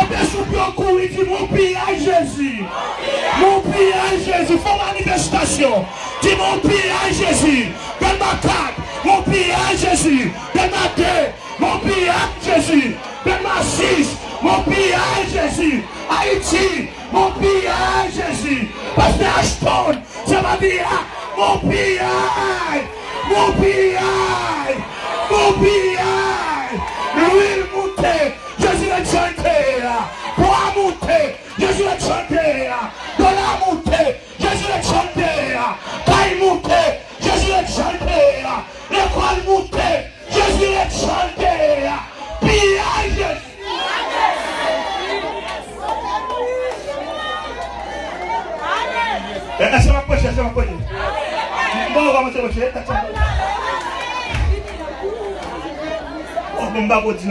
Côté soupion courir, dit mon piyay Jésus. Mon piyay Jésus. Font manifestation. Dis mon piyay Jésus. Donne ma carte. Mon piyay Jésus. Donne ma 2. Mon piyay Jésus. Donne ma 6. Mon piyay Jésus. Haïti. Mon piyay Jésus. Pasteur Ashton. Ça va dire. Mon piyay. Mon piyay. Mon piyay. L'huile montée. Jésus est chanté. Pour monter. Jésus est chanté. Dans la montée. Jésus est chanté. Taille montée. Jésus est chanté. L'école montée. Jésus est chanté. Piyay Jésus. Est-ce que ma poche, est-ce que ma poche? Bon, on va monter votre chien. Oh, bon, bah, vous dites,